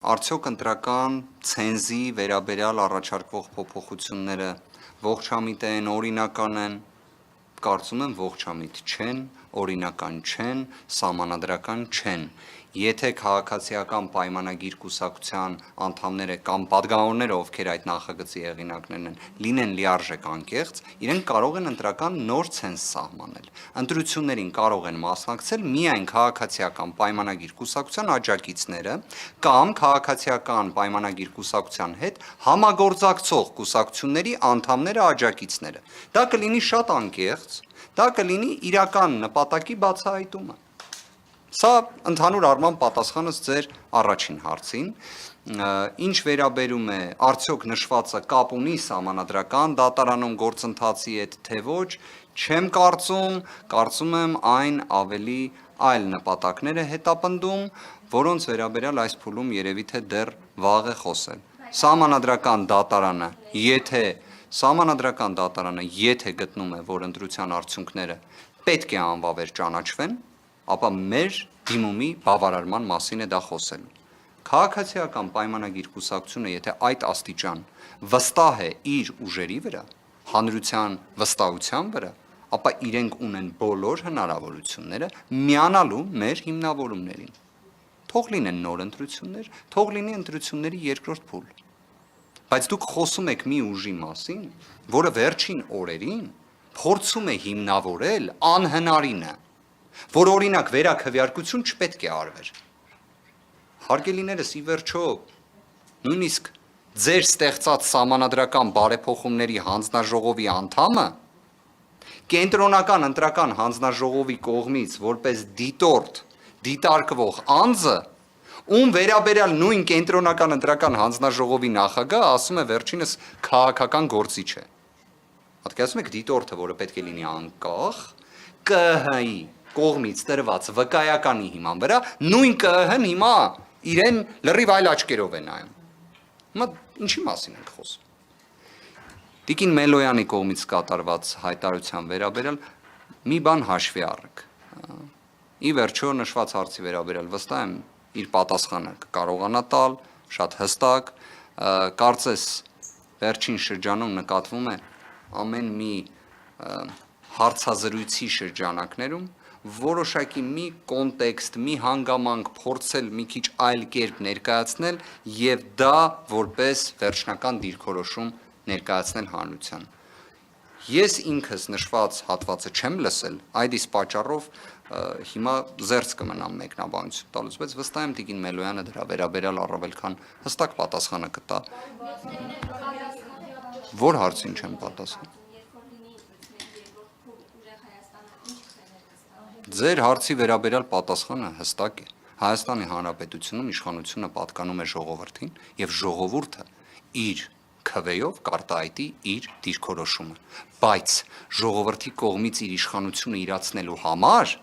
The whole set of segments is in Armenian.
Արդյոք ընտրական ցենզի վերաբերյալ առաջարկվող փոփոխությունները ողջամիտ են, օրինական են, կարծում եմ ողջամիտ չեն, օրինական չեն, սահմանադրական չեն։ Եթե քաղաքացիական պայմանագիր կուսակցության անդամները կամ պատգամավորները, ովքեր այդ նախագծի հեղինակներն են, լինեն լիարժեք անկեղծ, իրենք կարող են ընտրական նոր ցենզ սահմանել։ Ընտրություններին կարող են մասնակցել միայն քաղաքացիական պայմանագիր կուսակցության աջակիցները կամ քաղաքացիական պայմանագիր կուսակցության հետ համագործակցող կուսակցությունների անդամները աջակիցները։ Դա կլինի շատ անկեղծ, դա կլինի իրական նպատակի բացահայտումը։ Սա ընդհանուր առմամբ պատասխանս ձեր առաջին հարցին, ինչ վերաբերում է արդյոք նշվածը կապ ունի սահմանադրական դատարանում գործընթացի հետ թե ոչ, չեմ կարծում եմ այն ավելի այլ նպատակներ է հետապնդում, որոնց վերաբերյալ այս փուլում երևի թե դեռ վաղ է խոսել։ Սահմանադրական դատարանը եթե գտնում է, որ ընտրության արդյունքները պետք է անվավեր ճանաչվեն, ապա մեր դիմումի բավարարման մասին է դա խոսելու։ Քաղաքացիական պայմանագիր կուսակցությունը, եթե այդ աստիճան վստահ է իր ուժերի վրա, հանրության վստահության վրա, ապա իրենք ունեն բոլոր հնարավորությունները միանալու մեր հիմնավորումներին։ Թող լինեն նոր ընտրություններ, թող լինի ընտրությունների երկրորդ փուլ։ Բայց դուք խոսում եք մի ուժի մասին, որը վերջին օրերին փորձում է հիմնավորել անհնարինը, որ օրինակ վերաքվեարկություն չպետք է արվեր։ Հարգելիներս, ի վերջո, նույնիսկ ձեր ստեղծած սահմանադրական բարեփոխումների հանձնաժողովի անդամը կենտրոնական ընտրական հանձնաժողովի կողմից որպես դիտարկվող անձը, ում վերաբերյալ նույն կենտրոնական ընտրական հանձնաժողովի նախագահը ասում է վերջինս քաղաքական գործիչ է։ Պատկերացնում եք դիտորդը, որը պետք է լինի անկախ, ԿԸՀ-ի կողմից տրված վկայականի հիման վրա, նույն ԿԸՀ-ն հիմա իրեն լրիվ այլ աչքերով է նայում։ Հիմա ինչի մասին ենք խոսում։ Տիկին Մելոյանի կողմից կատարված հայտարարության վերաբերյալ մի բան հաշվի առեք։ Ի վերջո նշված հարցի վերաբերյալ վստահ եմ իր պատասխանը կկարողանա տալ, շատ հստակ, կարծես վերջին շրջանում նկատվում է ամեն մի հարցազրույցի շրջանակներում որոշակի մի կոնտեքստ, մի հանգամանք փորձել մի քիչ այլ կերպ ներկայացնել եւ դա որպես վերջնական դիրքորոշում ներկայացնել հանրության։ Ես ինքս նշված հատվածը չեմ լսել, այդ իսկ պատճառով հիմա զերծ կմնամ մեկնաբանություն տալուց, բայց վստահ եմ Տիկին Մելոյանը դրա վերաբերյալ առավել քան հստակ պատասխանը կտա։ Որ հարցին չեմ պատասխան։ Ձեր հարցի վերաբերյալ պատասխանը հստակ է։ Հայաստանի Հանրապետությունում իշխանությունը պատկանում է ժողովրդին եւ ժողովուրդը իր քվեով կարտահայտի իր դիրքորոշումը, բայց ժողովրդի կողմից իր իշխանությունը իրացնելու համար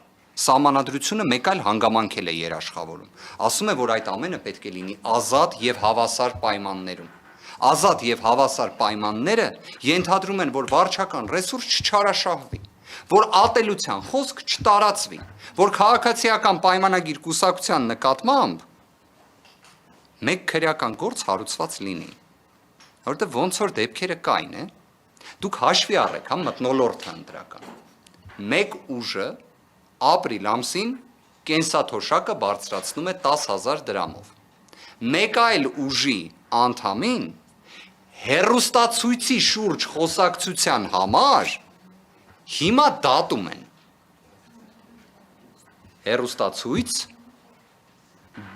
սահմանադրությունը մեկ այլ հանգամանք է երաշխավորում։ Ասում է, որ այդ ամենը պետք է լինի ազատ եւ հավասար պայմաններում։ Ազատ եւ հավասար պայմանները ենթադրում են, որ վարչական ռեսուրս չչարաշահվի, որ ատելության խոսք չտարածվի, որ քաղաքացիական պայմանագիր կուսակցության նկատմամբ մեկ քրեական գործ հարուցված լինի, որովհետև ոնց որ դեպքերը կային, դուք հաշվի առեք, մթնոլորտը ընտրական։ Մեկ ուժը ապրիլ ամսին կենսաթոշակը բարձրացնում է 10,000 դրամով։ Մեկ այլ ուժի անդամին հեռուստացույցի շուրջ խոսակցության համար հիմա դատում են։ Հեռուստացույց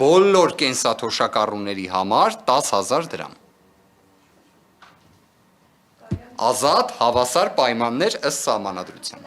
բոլոր կենսաթոշակառուների համար 10,000 դրամ։ Ազատ հավասար պայմաններ ըստ սահմանադրության։